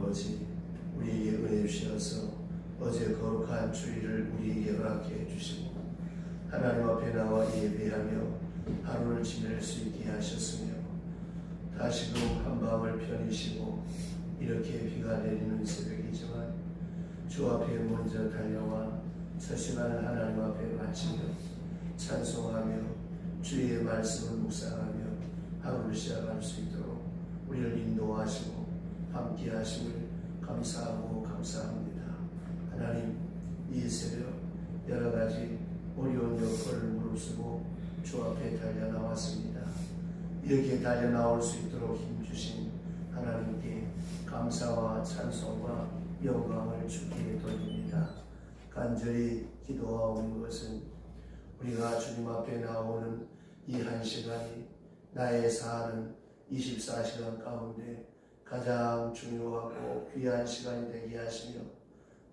아버지, 우리에게 은혜 주시어서 어제 거룩한 주일을 우리에게 허락해 주시고 하나님 앞에 나와 예배하며 하루를 지낼 수 있게 하셨으며 다시금 한밤을 편히쉬고 이렇게 비가 내리는 새벽이지만 주 앞에 먼저 달려와 첫 시간을 하나님 앞에 바치며 찬송하며 주의 말씀을 묵상하며 하루를 시작할 수 있도록 우리를 인도하시고 함께 하심을 감사하고 감사합니다. 하나님, 이 새벽 여러 가지 어려운 여건을 무릅쓰고 주 앞에 달려나왔습니다. 이렇게 달려나올 수 있도록 힘주신 하나님께 감사와 찬송과 영광을 주께 돌립니다. 간절히 기도하오는 것은 우리가 주님 앞에 나오는 이 한 시간이 나의 사는 24시간 가운데 가장 중요하고 귀한 시간이 되게 하시며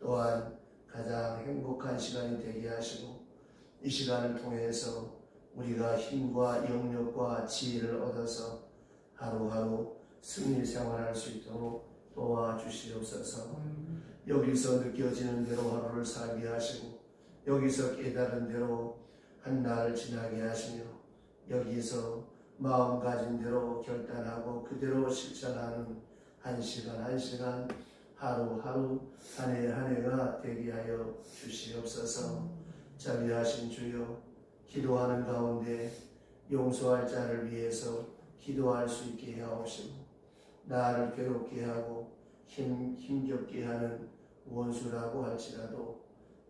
또한 가장 행복한 시간이 되게 하시고 이 시간을 통해서 우리가 힘과 영력과 지혜를 얻어서 하루하루 승리 생활할 수 있도록 도와주시옵소서. 여기서 느껴지는 대로 하루를 살게 하시고 여기서 깨달은 대로 한 날을 지나게 하시며 여기서 마음 가진 대로 결단하고 그대로 실천하는 한 시간 한 시간 하루하루 한 해 한 해가 되게 하여 주시옵소서. 자비하신 주여, 기도하는 가운데 용서할 자를 위해서 기도할 수 있게 하옵시고 나를 괴롭게 하고 힘겹게 하는 원수라고 할지라도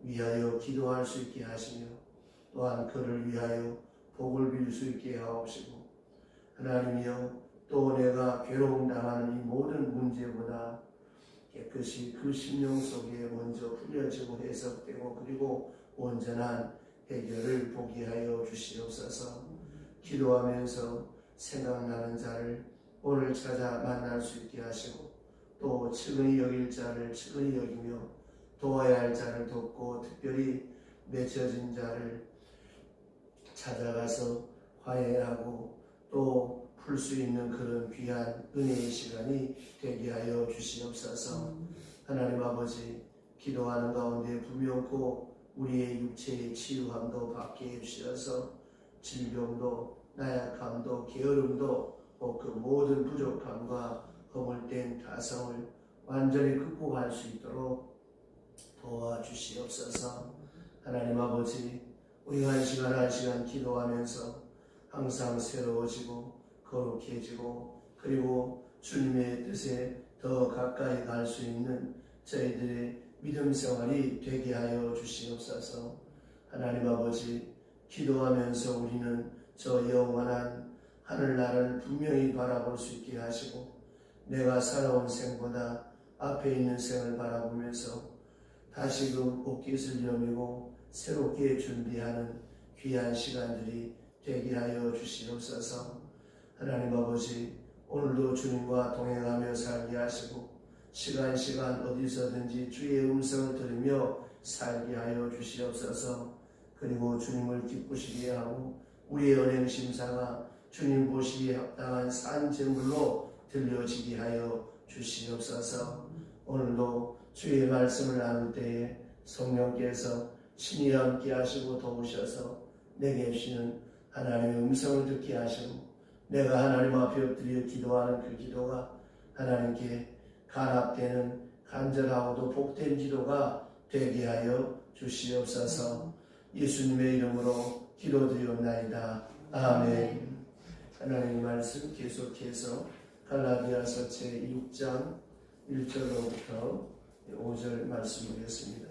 위하여 기도할 수 있게 하시며 또한 그를 위하여 복을 빌 수 있게 하옵시고 하나님이여, 또 내가 괴로움 당하는 이 모든 문제보다 깨끗이 그 심령 속에 먼저 풀려지고 해석되고 그리고 온전한 해결을 보게 하여 주시옵소서. 기도하면서 생각나는 자를 오늘 찾아 만날 수 있게 하시고 또 측은히 여길 자를 측은히 여기며 도와야 할 자를 돕고 특별히 맺혀진 자를 찾아가서 화해하고 또 풀 수 있는 그런 귀한 은혜의 시간이 되게 하여 주시옵소서. 하나님 아버지, 기도하는 가운데 부명코 우리의 육체의 치유함도 받게 해주셔서 질병도 나약함도 게으름도 그 모든 부족함과 허물된 타성을 완전히 극복할 수 있도록 도와주시옵소서. 하나님 아버지, 우리가 한 시간 한 시간 기도하면서 항상 새로워지고 거룩해지고 그리고 주님의 뜻에 더 가까이 갈 수 있는 저희들의 믿음 생활이 되게 하여 주시옵소서. 하나님 아버지, 기도하면서 우리는 저 영원한 하늘나라를 분명히 바라볼 수 있게 하시고 내가 살아온 생보다 앞에 있는 생을 바라보면서 다시금 옷깃을 여미고 새롭게 준비하는 귀한 시간들이 되게 하여 주시옵소서. 하나님 아버지, 오늘도 주님과 동행하며 살게 하시고 시간 어디서든지 주의 음성을 들으며 살게 하여 주시옵소서. 그리고 주님을 기쁘시게 하고 우리의 언행 심사가 주님 보시기에 합당한 산 제물로 들려지게 하여 주시옵소서. 오늘도 주의 말씀을 나눌 때에 성령께서 친히 함께 하시고 도우셔서 내게 주시는 하나님의 음성을 듣게 하시고 내가 하나님 앞에 엎드려 기도하는 그 기도가 하나님께 간합되는 간절하고도 복된 기도가 되게 하여 주시옵소서. 예수님의 이름으로 기도드리옵나이다. 아멘. 하나님의 말씀 계속해서 갈라디아서 제6장 1절로부터 5절 말씀 보겠습니다.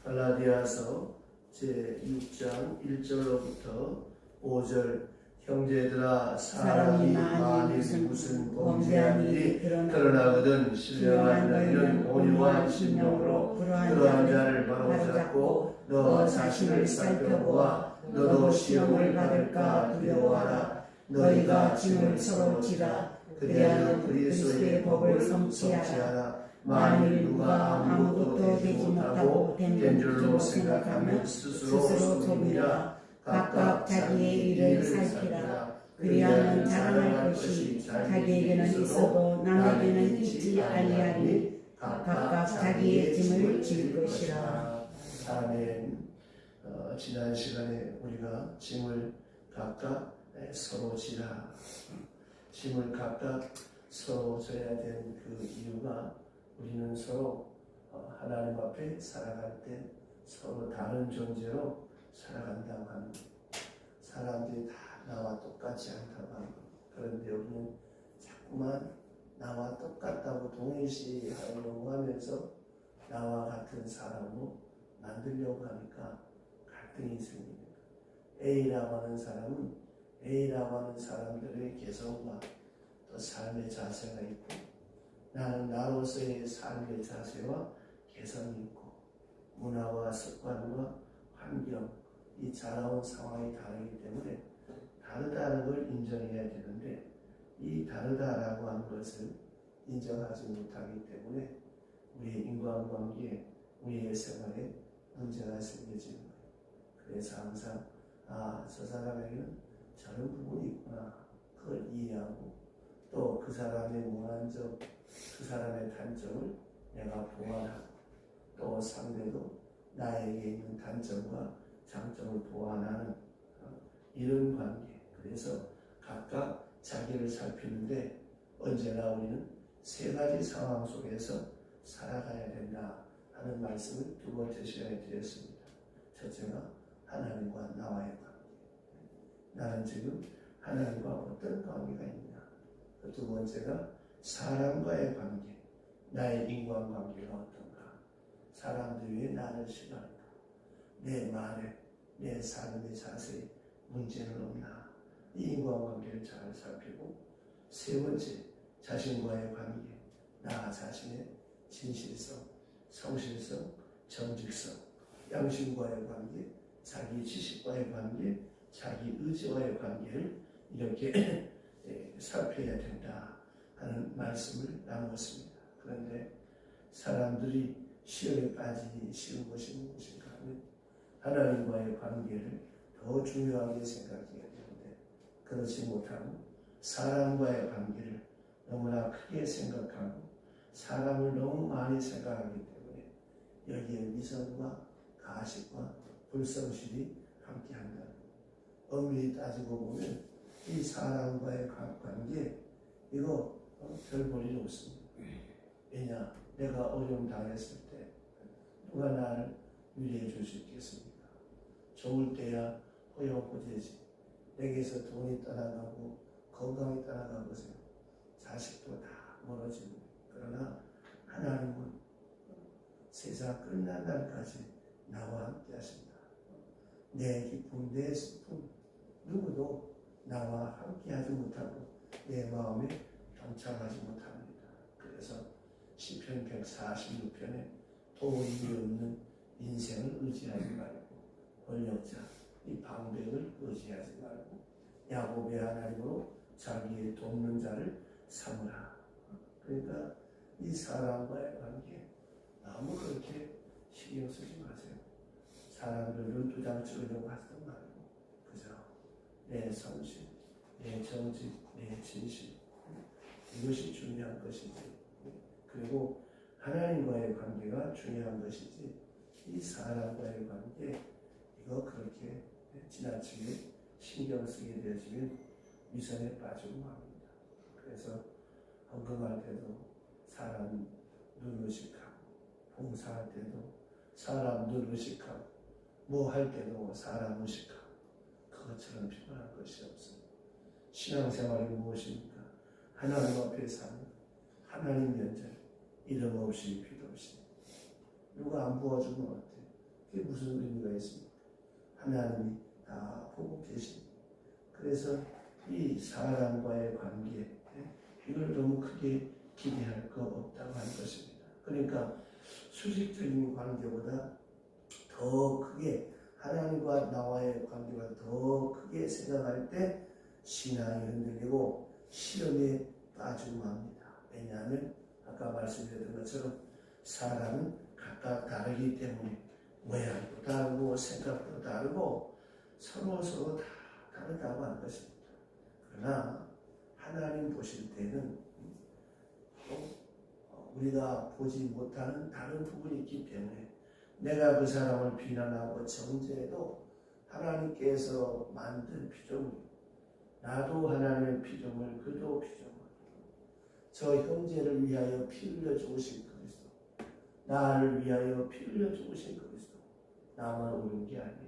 갈라디아서 제6장 1절로부터 5절. 형제들아, 사람이 만일 무슨 범죄한 일이 드러나거든 신령한 너희는 온유한 심령으로 그러한 자를 바로잡고 너 자신을 살펴보아 너도 시험을 받을까 두려워하라. 너희가 짐을 서로 지라. 그리하여 그리스도의 법을 성취하라. 만일 누가 아무것도 되지 못하고 된 줄로 생각하면 스스로 속이라. 각각 자기의 일을 살피라. 그리하면 자랑할 것이 자기에게는 있어도 남에게는 있지 아니하니 각각 자기의 짐을 질 것이라. 아멘. 지난 시간에 우리가 짐을 각각 서로 지라. 짐을 각각 서로 져야 되는 그 이유가 우리는 서로 하나님 앞에 살아갈 때 서로 다른 존재로 살아간다고 하는 것. 사람들이 다 나와 똑같지 않다고 하는 것. 그런데 우리는 자꾸만 나와 똑같다고 동일시하려고 하면서 나와 같은 사람으로 만들려고 하니까 갈등이 생깁니다. A라고 하는 사람은 A라고 하는 사람들의 개성과 또 삶의 자세가 있고, 나는 나로서의 삶의 자세와 개성이 있고, 문화와 습관과 환경, 이 자라온 상황이 다르기 때문에 다르다는 걸 인정해야 되는데, 이 다르다라고 하는 것을 인정하지 못하기 때문에 우리의 인간관계에, 우리의 생활에 문제가 생겨지는 거예요. 그래서 항상 저 사람에게는 저런 부분이 있구나, 그걸 이해하고, 또 그 사람의 못난 점, 그 사람의 단점을 내가 보완하고, 또 상대도 나에게 있는 단점과 장점을 보완하는 이런 관계. 그래서 각각 자기를 살피는데 언제나 우리는 세 가지 상황 속에서 살아가야 된다 하는 말씀을 두 번째 시간에 드렸습니다. 첫째가 하나님과 나와의 관계. 나는 지금 하나님과 어떤 관계가 있냐. 두 번째가 사람과의 관계. 나의 인간관계가 어떤가. 사람들이 왜 나를 싫어할까. 내 말에, 내 삶의 자세에 문제는 없나. 이 인간관계를 잘 살피고, 세 번째, 자신과의 관계. 나 자신의 진실성, 성실성, 정직성, 양심과의 관계, 자기 지식과의 관계, 자기 의지와의 관계를 이렇게 살펴야 된다 하는 말씀을 나누었습니다. 그런데 사람들이 시험에 빠지기 쉬운 것이 무엇인가 하면 하나님과의 관계를 더 중요하게 생각해야 되는데, 그렇지 못하고 사람과의 관계를 너무나 크게 생각하고 사람을 너무 많이 생각하기 때문에 여기에 미성과 가식과 불성실이 함께한다. 엄밀히 따지고 보면 이 사람과의 관계, 이거 별 볼 일 없습니다. 왜냐? 내가 어려움 당했을 때 누가 나를 위로해 줄 수 있겠습니까? 좋을 때야 호요호재지. 내게서 돈이 떠나가고 건강이 떠나가고서 자식도 다 멀어지고. 그러나 하나님은 세상 끝난 날까지 나와 함께 하신다. 내 기쁨, 내 슬픔, 누구도 나와 함께 하지 못하고 내 마음에 동참하지 못합니다. 그래서 시편 146편에 도움이 없는 인생을 의지하지 말고 권력자, 이 방백을 의지하지 말고 야곱의 하나님으로 자기의 돕는 자를 삼으라. 그러니까 이 사람과의 관계 너무 그렇게 신경 쓰지 마세요. 사람들을 두장 찍으려고 하지 말고 그저 내 성실, 내 정직, 내 진실, 이것이 중요한 것이지. 그리고 하나님과의 관계가 중요한 것이지, 이 사람과의 관계, 이거 그렇게 지나치게 신경 쓰게 되어지면 위선에 빠지고 맙니다. 그래서 헌금할 때도 사람 눈 의식하고, 봉사할 때도 사람 눈 의식하고, 뭐 할 때도 사람 의식하고, 그것처럼 피곤한 것이 없습니다. 신앙생활이 무엇입니까? 하나님 앞에 사는 하나님 면전, 이름 없이 필요 없이. 누가 안 보아주면 어때? 그게 무슨 의미가 있습니까? 하나님이 다 보고 계십니다. 그래서 이 사람과의 관계, 이걸 너무 크게 기대할 거 없다고 하는 것입니다. 그러니까 수직적인 관계보다 더 크게, 하나님과 나와의 관계가 더 크게 생각할 때 신앙이 흔들리고 시험에 빠지고 맙니다. 왜냐하면 아까 말씀드렸던 것처럼 사람은 각각 다르기 때문에 모양도 다르고 생각도 다르고 서로 다 다르다고 하는 것입니다. 그러나 하나님 보실 때는 우리가 보지 못하는 다른 부분이 있기 때문에 내가 그 사람을 비난하고 정죄해도 하나님께서 만든 피조물, 나도 하나님의 피조물, 그도 피조물, 저 형제를 위하여 피 흘려 죽으신 그리스도, 나를 위하여 피 흘려 죽으신 그리스도, 나만 오른 게 아니에요.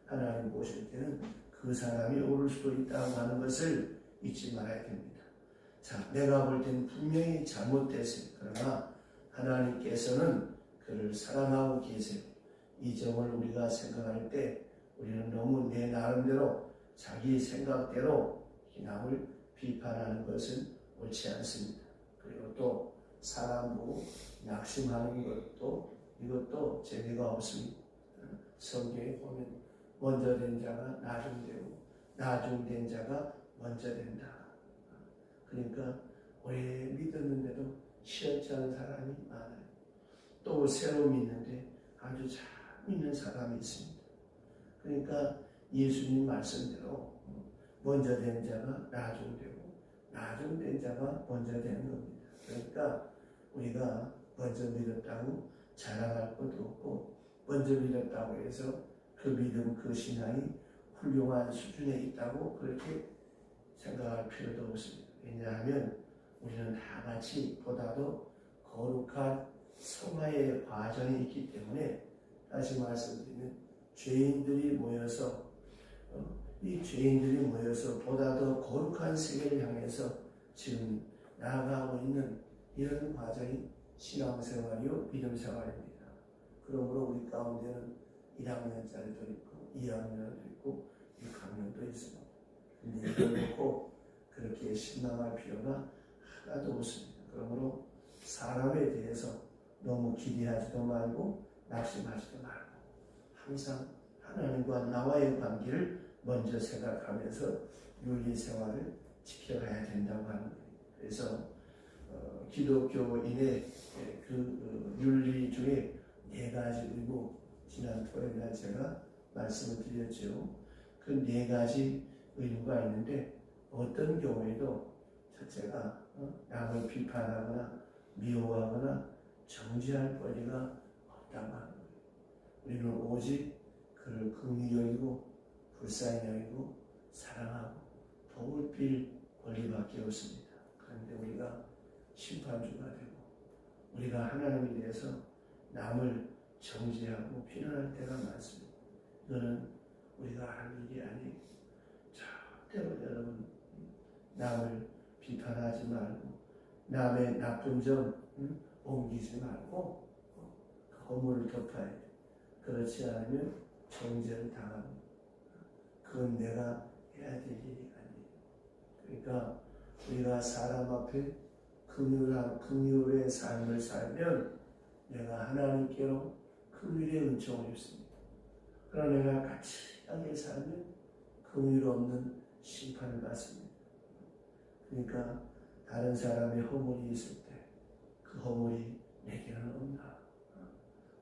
하나님 보실 때는 그 사람이 오를 수도 있다고 하는 것을 잊지 말아야 됩니다. 자, 내가 볼 때는 분명히 잘못됐어요. 그러나 하나님께서는 그를 사랑하고 계세요. 이 점을 우리가 생각할 때 우리는 너무 내 나름대로 자기 생각대로 남을 비판하는 것은 옳지 않습니다. 그리고 또 사람 보고 낙심하는 것도 이것도 재미가 없습니다. 성경에 보면 먼저 된 자가 나중되고 나중된 자가 먼저 된다. 그러니까 오래 믿었는데도 시원치 않은 사람이 많아요. 또 새로 믿는데 아주 잘 믿는 사람이 있습니다. 그러니까 예수님 말씀대로 먼저 된 자가 나중되고 나중된 자가 먼저 되는 겁니다. 그러니까 우리가 먼저 믿었다고 자랑할 것도 없고 먼저 믿었다고 해서 그 믿음, 그 신앙이 훌륭한 수준에 있다고 그렇게 생각할 필요도 없습니다. 왜냐하면 우리는 다 같이 보다도 거룩한 성화의 과정이 있기 때문에 다시 말씀드리면 죄인들이 모여서 이 죄인들이 모여서 보다 더 거룩한 세계를 향해서 지금 나아가고 있는 이런 과정이 신앙생활이요 믿음생활입니다. 그러므로 우리 가운데는 1학년짜리도 있고 2학년도 있고 6학년도 있습니다. 근데 이걸 놓고 그렇게 신망할 필요가 하나도 없습니다. 그러므로 사람에 대해서 너무 기대하지도 말고 낙심하지도 말고 항상 하나님과 나와의 관계를 먼저 생각하면서 윤리생활을 지켜가야 된다고 하는 거예요. 그래서 기독교인의 그 윤리 중에 4가지 의무, 지난 토요일날 제가 말씀을 드렸죠. 그 4가지 의무가 있는데 어떤 경우에도 첫째가 남을 비판하거나 미워하거나 정죄할 권리가 없다고 하는 거예요. 우리는 오직 그를 긍휼히 여기고 불쌍히 여기고 사랑하고 도울 빌 권리밖에 없습니다. 그런데 우리가 심판주가 되고 우리가 하나님에 대해서 남을 정죄하고 비난할 때가 많습니다. 이거는 우리가 할 일이 아니에요. 절대로 여러분 남을 비판하지 말고 남의 나쁜 점 옮기지 말고 그 허물을 덮어야 돼. 그렇지 않으면 정죄를 당합니다. 그건 내가 해야 될 일이 아니에요. 그러니까 우리가 사람 앞에 긍휼의 삶을 살면 내가 하나님께로 긍휼의 은총을 입습니다. 그러나 내가 가치하게 살면 긍휼 없는 심판을 받습니다. 그러니까 다른 사람의 허물이 있을 때 그 허물이 내게는 없나.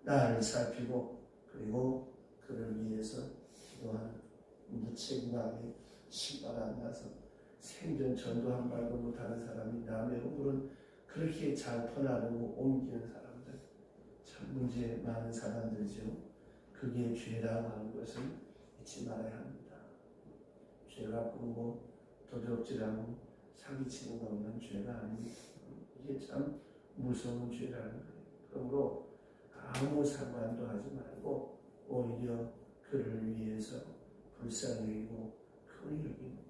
나를 살피고 그리고 그를 위해서 기도하는 무책임하게 신발 안 나서 생전 전도 한 발도 못하는 사람이 남의 허물은 그렇게 잘 퍼나르고 옮기는 사람들, 참 문제 많은 사람들이죠. 그게 죄라고 하는 것을 잊지 말아야 합니다. 죄가 뭐 도적질하고 사기치는 것만 죄가 아닙니다. 이게 참 무서운 죄라는 거예요. 그러므로 아무 상관도 하지 말고 오히려 그를 위해서 불쌍히 여기고 긍휼히 여기는 거예요.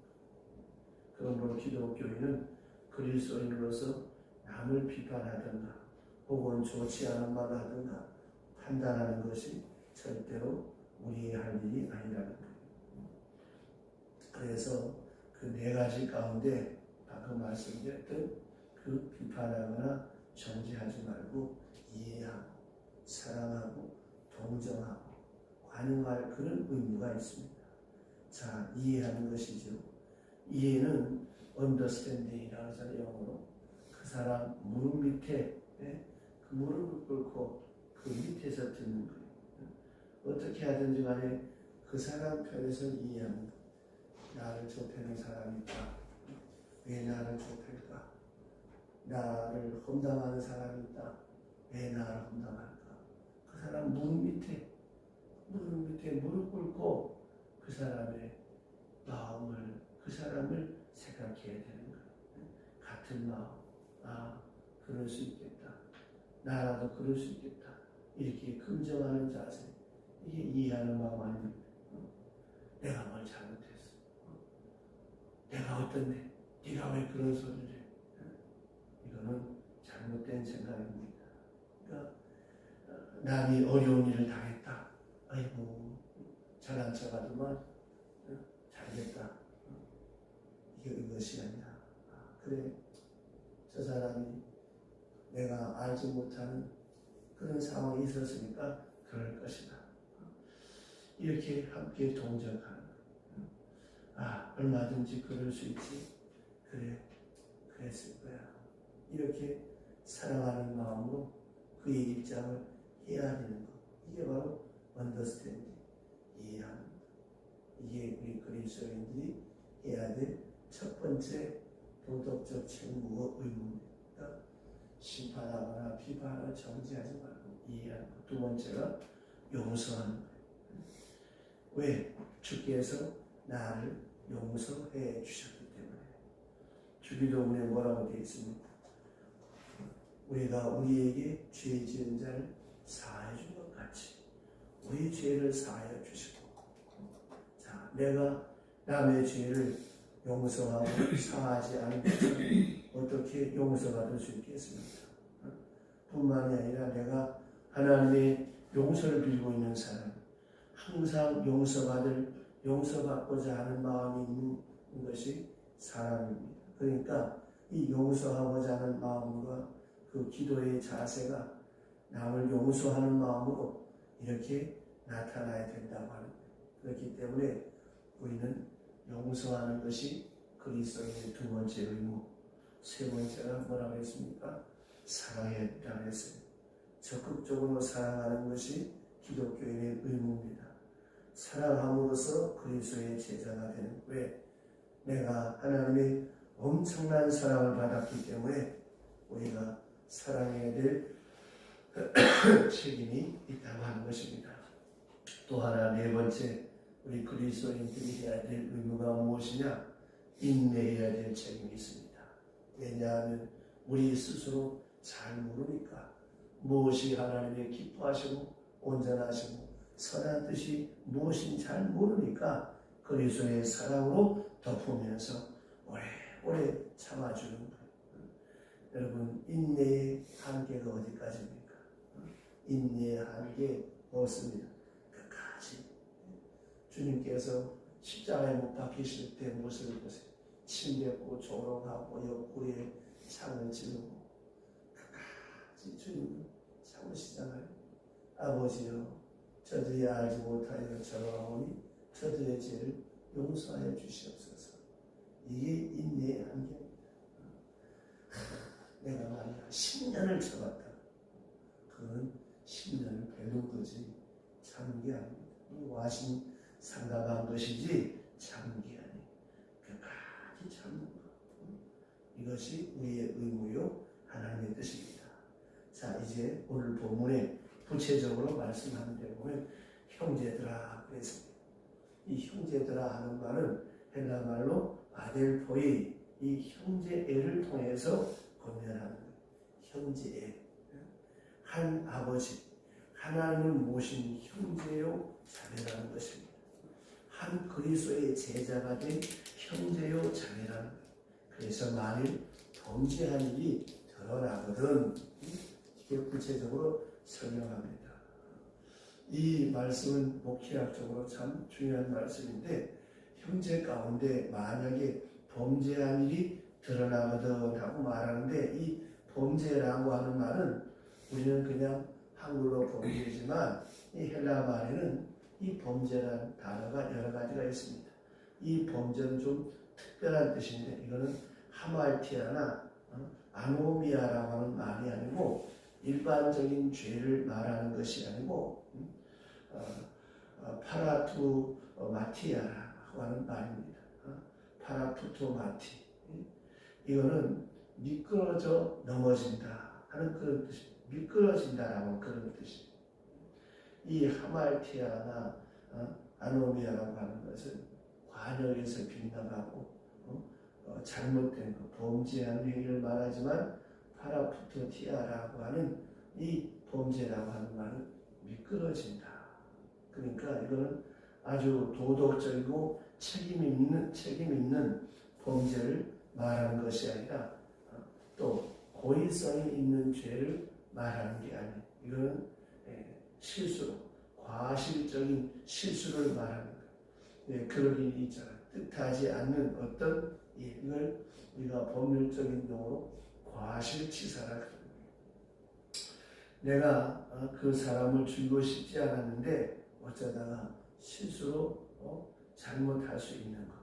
그러므로 기독교인은 그리스도인으로서 남을 비판하든가 혹은 좋지 않은 말을 하든가 판단하는 것이 절대로 우리의 할 일이 아니라는 거예요. 그래서 그 4가지 가운데 방금 말씀드렸던 그 비판하거나 정죄하지 말고 이해하고 사랑하고 동정하고 관용할 그런 의무가 있습니다. 자, 이해하는 것이죠. 이해는 understanding이라고 하잖아요. 영어로. 그 사람 무릎 밑에 그 무릎을 꿇고 그 밑에서 듣는 거예요. 어떻게 하든지 간에 그 사람 편에서 이해하는 거예요. 나를 좁히는 사람이 있다. 왜 나를 좁힐까? 나를 험담하는 사람이 있다. 왜 나를 험담할까? 그 사람 무릎 밑에 무릎 꿇고 그 사람의 마음을, 그 사람을 생각해야 되는 거예요. 같은 마음, 그럴 수 있겠다. 나라도 그럴 수 있겠다. 이렇게 긍정하는 자세, 이게 이해하는 마음 아닙니까? 내가 뭘 잘못했어. 내가 어떤데? 네가 왜 그런 소리를 해? 이거는 잘못된 생각입니다. 그러니까 남이 어려운 일을 당했다. 아이고, 잘난 척하더만 잘됐다. 이것이 아니라, 그래, 저 사람이 내가 알지 못하는 그런 상황이 있었으니까 그럴 것이다. 이렇게 함께 동정하는 거예요. 얼마든지 그럴 수 있지. 그래, 그랬을 거야. 이렇게 사랑하는 마음으로 그의 입장을 이해하는 것. 이게 바로 understanding, 이해하는 것. 이게 우리 그리스도인들이 해야 될 첫 번째 도덕적 책무와 의무입니다. 심판하거나 비판하거나 정죄하지 말고 이해하는 것. 두 번째가 용서하는 거예요. 왜? 주께서 나를 용서해 주셨기 때문에. 주기도문에 뭐라고 되어 있습니까? 우리가 우리에게 죄 지은 자를 사하여 준 것 같이 우리 죄를 사하여 주시고, 자, 내가 남의 죄를 용서하고 사하지 않은 것은 어떻게 용서가 될 수 있겠습니까? 뿐만이 아니라 내가 하나님의 용서를 빌고 있는 사람, 항상 용서받고자 하는 마음이 있는 것이 사람입니다. 그러니까 이 용서하고자 하는 마음과 그 기도의 자세가 남을 용서하는 마음으로 이렇게 나타나야 된다고 하는 거예요. 그렇기 때문에 우리는 용서하는 것이 그리스도인의 두 번째 의무. 세 번째가 뭐라고 했습니까? 사랑해야 된다고 했어요. 적극적으로 사랑하는 것이 기독교인의 의무입니다. 사랑함으로써 그리스도의 제자가 되는. 왜? 내가 하나님의 엄청난 사랑을 받았기 때문에 우리가 사랑해야 될 책임이 있다고 하는 것입니다. 또 하나, 네 번째, 우리 그리스도인들이 해야 될 의무가 무엇이냐? 인내해야 될 책임이 있습니다. 왜냐하면 우리 스스로 잘 모르니까. 무엇이 하나님의 기뻐하시고 온전하시고 선한 뜻이 무엇인지 잘 모르니까 그리스도의 사랑으로 덮으면서 오래오래 참아주는 거예요. 여러분, 인내의 한계가 어디까지입니까? 인내의 한계 없습니다. 끝까지. 주님께서 십자가에 못 박히실 때 모습을 보세요. 침뱉고 조롱하고 옆구리에 창을 찌르고 끝까지 주님은 참으시잖아요. 아버지여, 저들이 알지 못하여 저러하오니 저들의 죄를 용서하여 주시옵소서. 이게 인내의 한계입니다. 내가 말이야 10년을 참았다. 그건 10년을 배운 거지 참은 게 아닙니다. 와신 상담한 것이지 참은 게 아니에요. 끝까지 참는 것. 이것이 우리의 의무요 하나님의 뜻입니다. 자, 이제 오늘 본문에 구체적으로 말씀하는 데 보면 형제들아 그랬습니다. 이 형제들아 하는 말은 헬라 말로 아델포이, 이 형제애를 통해서 권면하는 거예요. 형제애. 한 아버지, 하나님을 모신 형제요 자매라는 것입니다. 한 그리스도의 제자가 된 형제요 자매라는 거예요. 그래서 만일 범죄한 일이 드러나거든, 이게 구체적으로 설명합니다. 이 말씀은 목회학적으로 참 중요한 말씀인데, 형제 가운데 만약에 범죄한 일이 드러나거든 하고 말하는데, 이 범죄라고 하는 말은 우리는 그냥 한글로 범죄지만 이 헬라 말에는 이 범죄라는 단어가 여러 가지가 있습니다. 이 범죄는 좀 특별한 뜻인데, 이거는 하말티아나 아노미아라고 하는 말이 아니고 일반적인 죄를 말하는 것이 아니고 파라투마티아라고 하는 말입니다. 파라투토마티. 이거는 미끄러져 넘어진다 하는 그런 뜻이, 미끄러진다라고 그런 뜻이. 이 하말티아나 아노미아라고 하는 것은 관역에서 빗나가고 잘못된 것, 범죄한 행위를 말하지만 파라푸토티아라고 하는 이 범죄라고 하는 말은 미끄러진다. 그러니까 이거는 아주 도덕적이고 책임 있는 범죄를 말하는 것이 아니라 또 고의성이 있는 죄를 말하는 게 아니에요. 이거는 실수로, 과실적인 실수를 말하는 거예요. 그런 일이 있잖아요. 뜻하지 않는 어떤 일, 이걸 우리가 법률적인 용어로 과실치사라 그러는 거예요. 내가 그 사람을 죽이고 싶지 않았는데 어쩌다가 실수로 잘못할 수 있는 것.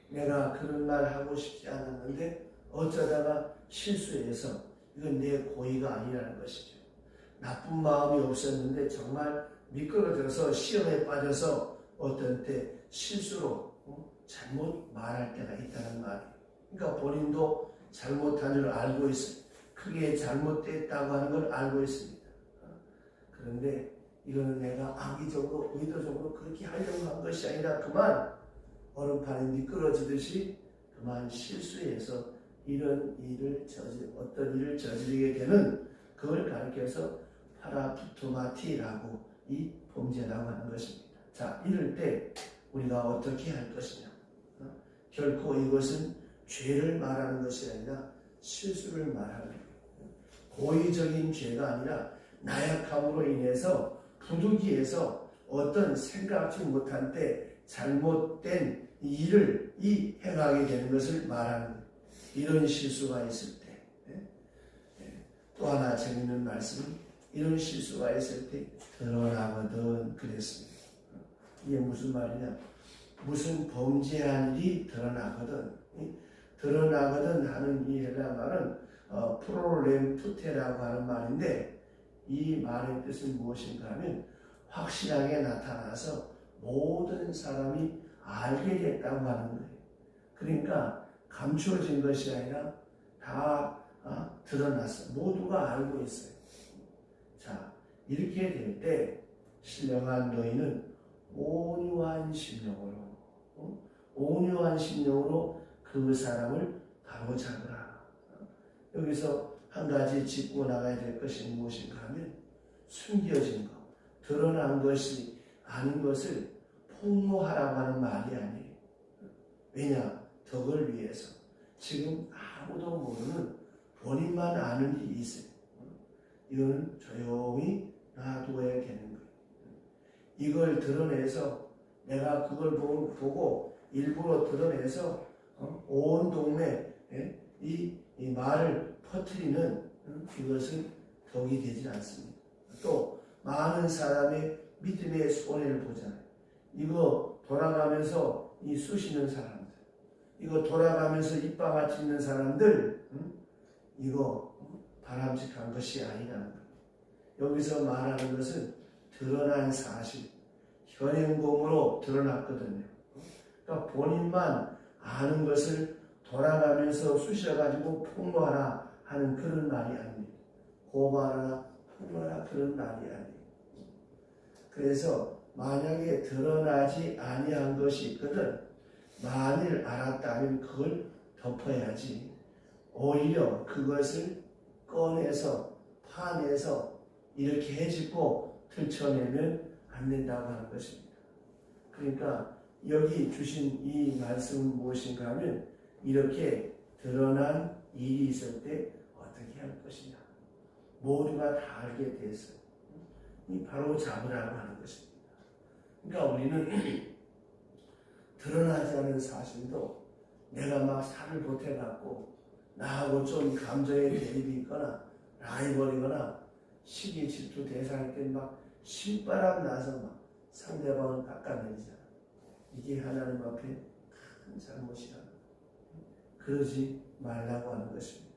내가 그런 말 하고 싶지 않았는데 어쩌다가 실수해서 이건 내 고의가 아니라는 것이죠. 나쁜 마음이 없었는데 정말 미끄러져서 시험에 빠져서 어떤 때 실수로 잘못 말할 때가 있다는 말이에요. 그러니까 본인도 잘못한 줄 알고 있어요. 크게 잘못됐다고 하는 걸 알고 있습니다. 그런데 이거는 내가 악의적으로 의도적으로 그렇게 하려고 한 것이 아니라 그만 얼음판에 미끄러지듯이 그만 실수해서 이런 일을 어떤 일을 저지르게 되는 그걸 가리켜서 파라푸토마티라고 이 범죄라고 하는 것입니다. 자, 이럴 때 우리가 어떻게 할 것이냐? 결코 이것은 죄를 말하는 것이 아니라 실수를 말하는 거예요. 고의적인 죄가 아니라 나약함으로 인해서 부득이해서 어떤 생각지 못한 때 잘못된 일을 행하게 되는 것을 말하는 거예요. 이런 실수가 있을 때 또 하나 재밌는 말씀은 이런 실수가 있을 때 드러나거든 그랬습니다. 이게 무슨 말이냐? 무슨 범죄한 일이 드러나거든. 드러나거든 하는 이 헬라 말은 프로렘투테라고 하는 말인데 이 말의 뜻은 무엇인가 하면 확실하게 나타나서 모든 사람이 알게 됐다고 하는 거예요. 그러니까 감추어진 것이 아니라 다 드러났어. 모두가 알고 있어요. 자, 이렇게 될 때 신령한 너희는 온유한 심령으로 그 사람을 바로잡으라. 여기서 한 가지 짚고 나가야 될 것이 무엇인가 하면 숨겨진 것, 드러난 것이 아닌 것을 폭로하라고 하는 말이 아니에요. 왜냐? 덕을 위해서. 지금 아무도 모르는 본인만 아는 일이 있어요. 이거는 조용히 놔둬야 되는 거예요. 이걸 드러내서 내가 그걸 보고 일부러 드러내서 온 동네에 이 말을 퍼뜨리는 이것은 덕이 되지 않습니다. 또 많은 사람의 믿음의 손해를 보잖아요. 이거 돌아가면서 쑤시는 사람들, 이거 돌아가면서 입방아 찍는 사람들, 이거 바람직한 것이 아니라는 거예요. 여기서 말하는 것은 드러난 사실, 현행범으로 드러났거든요. 그러니까 본인만 아는 것을 돌아가면서 쑤셔가지고 폭로하라 하는 그런 말이 아닙니다. 고발하라, 폭로하라 그런 말이 아니에요. 그래서 만약에 드러나지 아니한 것이 있거든 만일 알았다면 그걸 덮어야지. 오히려 그것을 꺼내서 파내서 이렇게 해집고 들춰내면 안 된다고 하는 것입니다. 그러니까 여기 주신 이 말씀은 무엇인가 하면 이렇게 드러난 일이 있을 때 어떻게 할 것이냐. 모두가 다 알게 됐어요. 바로 잡으라고 하는 것입니다. 그러니까 우리는 드러나지 않은 사실도 내가 막 살을 보태갖고 나하고 좀 감정의 대립이 있거나 라이벌이거나 시기 질투 대상일 때 막 신바람 나서 막 상대방을 깎아내리잖아. 이게 하나님 앞에 큰 잘못이라. 그러지 말라고 하는 것입니다.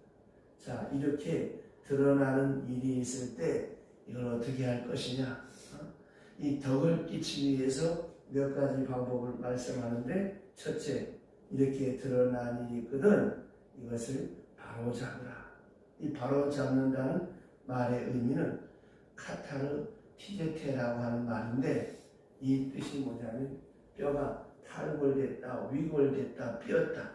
자, 이렇게 드러나는 일이 있을 때 이걸 어떻게 할 것이냐. 이 덕을 끼치기 위해서 몇 가지 방법을 말씀하는데 첫째, 이렇게 드러난 일이 있거든 이것을 바로잡으라. 이 바로잡는다는 말의 의미는 카타르 티제테라고 하는 말인데 이 뜻이 뭐냐면 뼈가 탈골됐다, 위골됐다, 삐었다.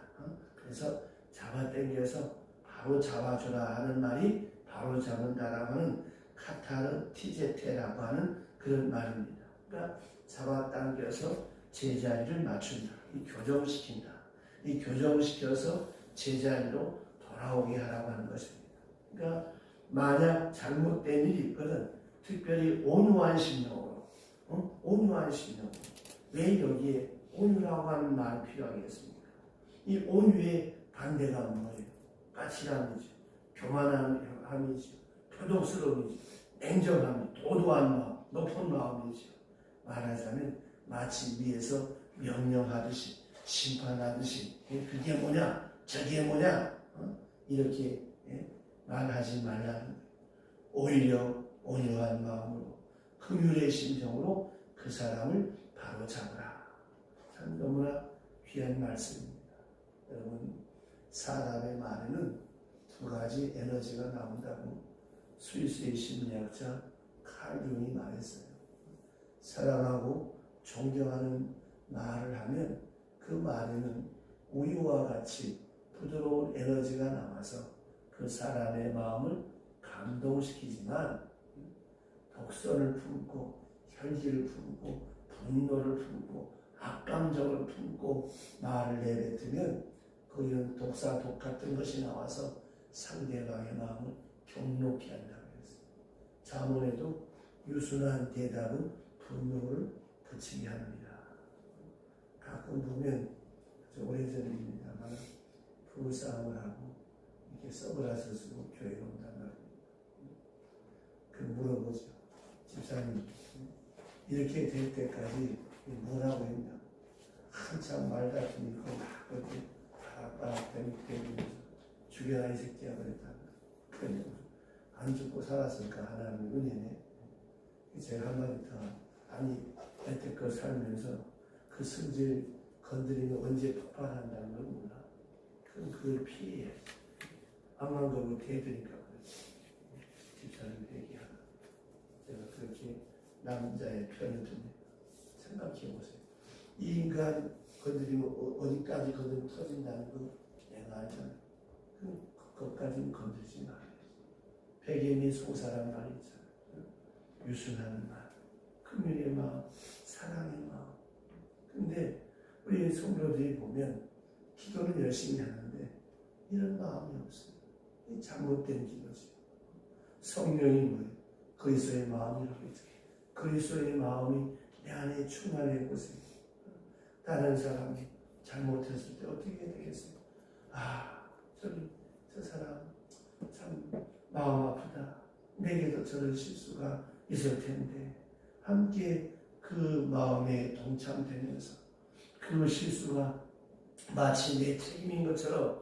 그래서 잡아당겨서 바로 잡아주라 하는 말이 바로 잡는다라고 하는 카타르 티제테라고 하는 그런 말입니다. 그러니까 잡아당겨서 제자리를 맞춘다. 이 교정시킨다. 이 교정시켜서 제자리로 돌아오게 하라고 하는 것입니다. 그러니까 만약 잘못된 일이 있거든 특별히 온유한 심령으로 온유한 심령으로 왜 여기에 온유라고 하는 말이 필요하겠습니까? 이 온유의 반대가 뭐예요? 까칠함이죠. 교만함이죠. 표독스러움이죠. 냉정함이 도도한 마음, 높은 마음이죠. 말하자면 마치 위에서 명령하듯이 심판하듯이 그게 뭐냐 저게 뭐냐 이렇게 말하지 말라는 거예요. 오히려 온유한 마음으로 긍휼의 심정으로 그 사람을 바로 잡으라. 참 너무나 귀한 말씀입니다. 여러분 사람의 말에는 두 가지 에너지가 나온다고 스위스의 심리학자 칼 융이 말했어요. 사랑하고 존경하는 말을 하면 그 말에는 우유와 같이 부드러운 에너지가 나와서 그 사람의 마음을 감동시키지만 독선을 품고 혈기를 품고 분노를 품고 악감정을 품고 말을 내뱉으면 거기는 독사 독 같은 것이 나와서 상대방의 마음을 경록케 한다고 했어요. 잠언에도 유순한 대답은 분노를 그치게 합니다. 가끔 보면 오래전입니다만 부부싸움을 하고 이렇게 선글라스 쓰고 교회에 온단 말이에요. 그 물어보죠. 집사님 이렇게 될 때까지 뭐라고 했냐. 한참 말 같으니까 막 그렇게 바락바락 대면서 죽여라 이 새끼야 그랬다. 그래 안 죽고 살았으니까 하나님 은혜네. 제가 한마디 더 아니 여태껏 살면서 그 성질 건드리면 언제 폭발한다는 걸 몰라. 그럼 그걸 피해야지. 암만 그러고 대드니까 그렇지. 집사님 회개하라. 제가 그렇게 남자의 편을 듭니다. 생각해보세요. 이 인간 건드리면 어디까지 건드리면 터진다는 거 내가 알잖아요. 그럼 그것까지는 건들지 말아야지. 백인이 소사란 말이 있잖아요. 유순하는 말, 긍휼의 마음, 사랑의 마음. 근데 우리 성도들이 보면 기도는 열심히 하는데 이런 마음이 없어요. 잘못된 기도죠. 성령이 뭐예요? 그리스도의 마음이라고 했죠. 그리스도의 마음이 내 안에 충만해 보세요. 다른 사람이 잘못했을 때 어떻게 되겠어요? 아, 저 사람 참 마음 아프다. 내게도 저런 실수가 있을 텐데 함께 그 마음에 동참되면서 그 실수가 마치 내 책임인 것처럼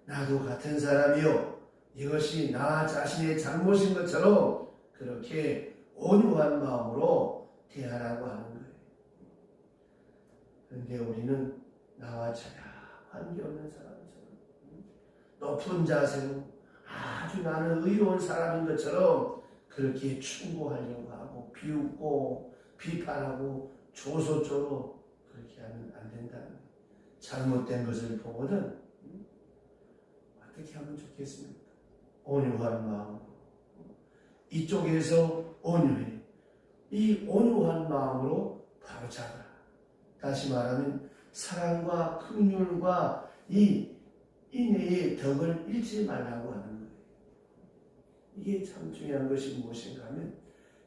나도 같은 사람이요. 이것이 나 자신의 잘못인 것처럼 그렇게 온유한 마음으로 대하라고 하는 거예요. 그런데 우리는 나와 전혀 관계없는 사람처럼 높은 자세로 아주 나는 의로운 사람인 것처럼 그렇게 충고하려고 하고 비웃고 비판하고 조소조로 그렇게 하면 안 된다는 거예요. 잘못된 것을 보거든 어떻게 하면 좋겠습니까? 온유한 마음으로 이쪽에서 온유해. 이 온유한 마음으로 바로 잡아라. 다시 말하면 사랑과 긍휼과 이 인애의 덕을 잃지 말라고 하는 거예요. 이게 참 중요한 것이 무엇인가 하면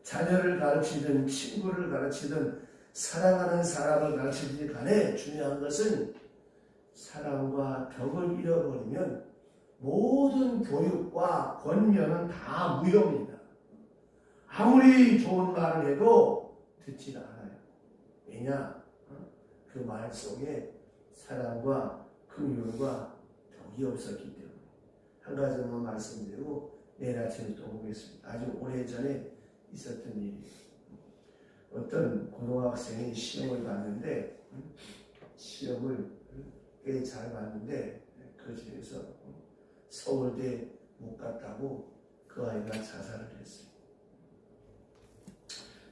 자녀를 가르치든 친구를 가르치든 사랑하는 사람을 가르치든 간에 중요한 것은 사랑과 덕을 잃어버리면 모든 교육과 권면은 다 무용입니다. 아무리 좋은 말을 해도 듣지 않아요. 왜냐? 그 말 속에 사랑과 긍휼과 덕이 없었기 때문에. 한 가지만 말씀드리고 내일 아침에 또 보겠습니다. 아주 오래전에 있었던 일이에요. 어떤 고등학생이 시험을 봤는데 시험을 꽤 잘 봤는데 그 중에서 서울대 못 갔다고 그 아이가 자살을 했어요.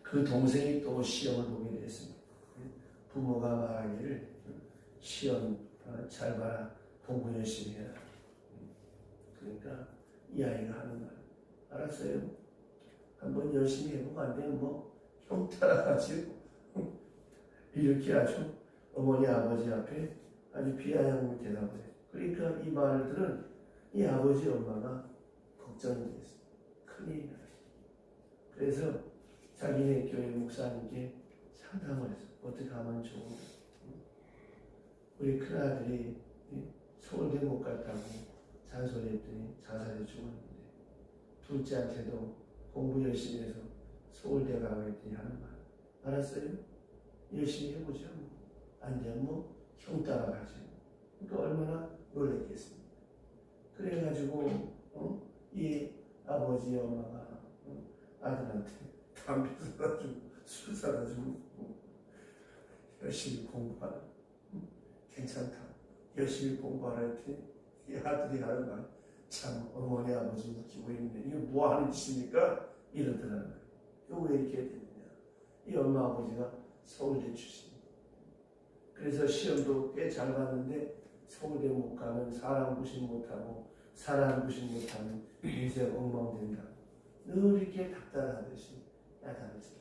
그 동생이 또 시험을 보게 됐습니다. 부모가 말하기를 시험 잘 봐라, 공부 열심히 해라. 그러니까 이 아이가 하는 말, 알았어요. 한번 열심히 해보고 안 되면 뭐 형 따라가지고 이렇게 아주 어머니 아버지 앞에 아주 비아냥 대답을 해요. 그러니까 이 말을 들은 이 아버지 엄마가 걱정이 됐어요. 큰일이 나지. 그래서 자기네 교회 목사님께 상담을 했어요. 어떻게 하면 좋은가. 우리 큰아들이 서울대 못 갔다고 잔소리했더니 자살해 죽었는데, 둘째한테도 공부 열심히 해서 서울대 가라고 했더니 하는 말, 알았어요? 열심히 해보자. 안 되면 뭐 형 따라가지. 그러니까 얼마나 놀랬겠습니까? 그래가지고 이 아버지 엄마가 아들한테 담배 사다주고 술 사다주고 열심히 공부하라. 괜찮다. 열심히 공부하라 했더니 이 아들이 하는 말, 참 어머니 아버지 웃기고 있네. 이거 뭐 하는 짓입니까? 이러더라는 거예요. 이거 왜 이렇게 됐느냐. 이 엄마 아버지가 서울대 출신. 그래서 시험도 꽤 잘 봤는데 서울대 못 가면 사람 구신 못하고 사람 구신 못하면 인생 엉망된다. 늘 이렇게 닥달하듯이 야단을 쳤어요.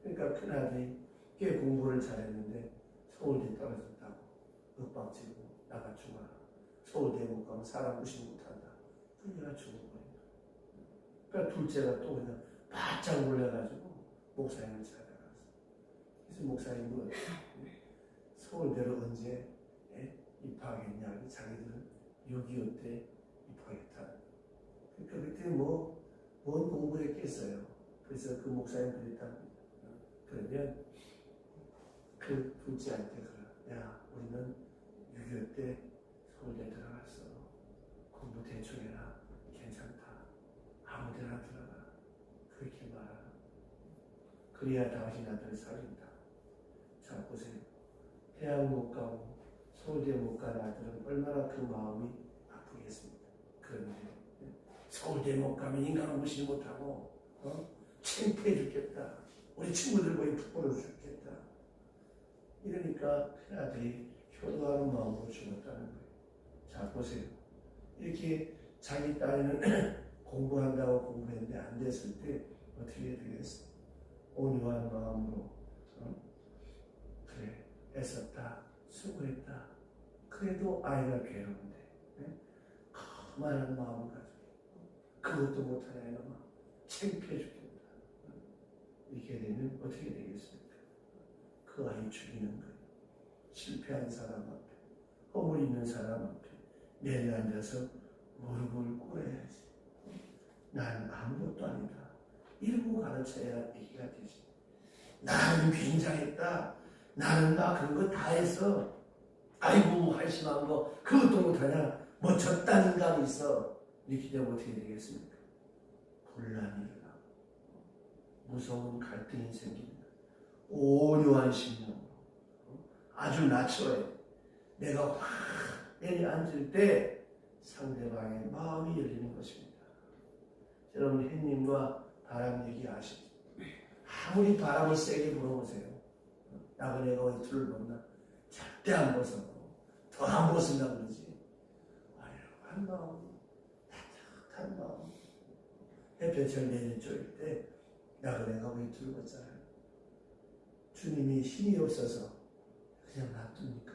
그러니까 큰아들이 꽤 공부를 잘했는데 서울대 떨어졌다고 윽박지고 나가 죽어라. 서울대 못 가면 사람 구신 못한다. 그러니까 죽어버린다. 그러니까 둘째가 또 그냥 바짝 올려가지고 목사님을 찾아갔어. 그래서 목사님은 서울대로 언제 입학했냐? 자기들은 6.25 때 입학했다. 그러니까 그때 뭔 공부를 했겠어요. 그래서 그 목사님 그랬답니다. 그러면 그 둘째한테 그래. 야, 우리는 6.25 때 서울대 들어갔어. 공부 대충 해라. 괜찮다. 아무 데나 들어가. 그렇게 말하라. 그래야 당신 아들 살린다. 자, 보세요. 대학 못 가고 서울대 못 간 아들은 얼마나 그 마음이 아프겠습니까? 그런데 서울대 못 가면 인간 무시 못하고 창피해 죽겠다. 우리 친구들 보기 부끄러워 죽겠다. 이러니까 큰아들이 효도하는 마음으로 죽었다는 거예요. 자, 보세요. 이렇게 자기 딸에는 공부한다고 공부했는데 안 됐을 때 어떻게 되겠어요? 온유한 마음으로 그래, 애썼다, 수고했다. 그래도 아이가 괴로운데 그만한 마음을 가지고 그것도 못하냐 이놈아, 창피해 죽겠다. 이렇게 되면 어떻게 되겠습니까? 그 아이 죽이는 거예요. 실패한 사람 앞에, 허물 있는 사람 앞에 내려앉아서 무릎을 꿇어야지. 난 아무것도 아니다. 이러고 가르쳐야 얘기가 되지. 나는 굉장했다. 나는 나 그런 거 다 했어. 아이고 한심한 거 그것도 못하냐. 뭐 저딴 인간이 있어. 이렇게 되면 어떻게 되겠습니까? 분란이 일어나고 무서운 갈등이 생깁니다. 온유한 심령으로 아주 낮춰요. 내가 확 내려앉을 때 상대방의 마음이 열리는 것입니다. 여러분 햇님과 바람 얘기 아시죠? 아무리 바람을 세게 불어보세요. 나그네가 이틀을 벗나? 절대 안 벗어. 더 안 벗은다 그러지. 아유한 마음, 따뜻한 마음. 햇볕을 내리쬐을 때 나그네가 이틀을 벗잖아요. 주님이 힘이 없어서 그냥 놔둡니까?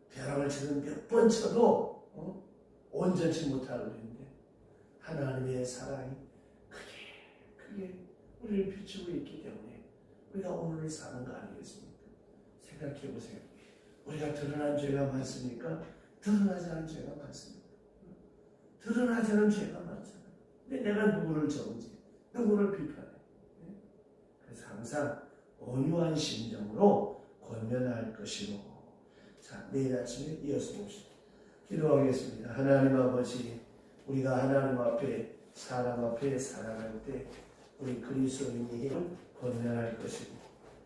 벼락을 치는 몇 번 쳐도 온전치 못하고 있는데 하나님의 사랑이 크게 우리를 비추고 있기 때문에 우리가 오늘을 사는 거 아니겠습니까? 생각해 보세요. 우리가 드러난 죄가 많습니까? 드러나지 않은 죄가 많습니다. 드러나지 않은 죄가 많잖아요. 근데 내가 누구를 정지, 누구를 비판해. 그래서 항상 온유한 심정으로 권면할 것이고. 자, 내일 아침에 이어서 봅시다. 기도하겠습니다. 하나님 아버지, 우리가 하나님 앞에 사람 앞에 살아갈 때 우리 그리스도인이 권면할 것이고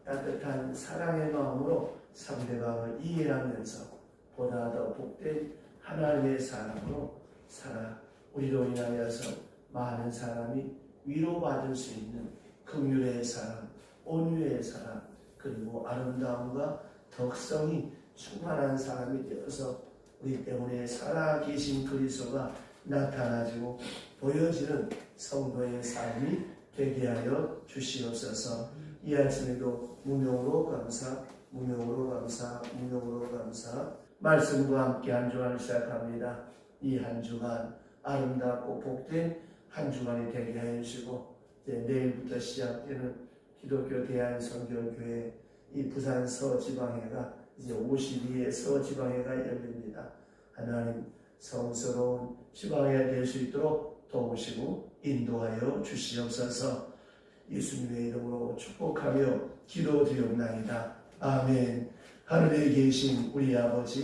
따뜻한 사랑의 마음으로 상대방을 이해하면서 보다 더 복된 하나님의 사람으로 살아 우리로 인하여서 많은 사람이 위로받을 수 있는 긍휼의 사람, 온유의 사람, 그리고 아름다움과 덕성이 충만한 사람이 되어서 우리 때문에 살아계신 그리스도가 나타나지고 보여지는 성도의 삶이 되게 하여 주시옵소서. 이 아침에도 무명으로 감사, 무명으로 감사, 무명으로 감사. 말씀과 함께 한 주간을 시작합니다. 이 한 주간 아름답고 복된 한 주간이 되게 하여 주시고, 이제 내일부터 시작되는 기독교 대한성결교회 이 부산 서지방회가 이제 52회 서지방회가 열립니다. 하나님 성스러운 지방회가 될 수 있도록 도우시고 인도하여 주시옵소서. 예수님의 이름으로 축복하며 기도드리옵나이다. 아멘. 하늘에 계신 우리 아버지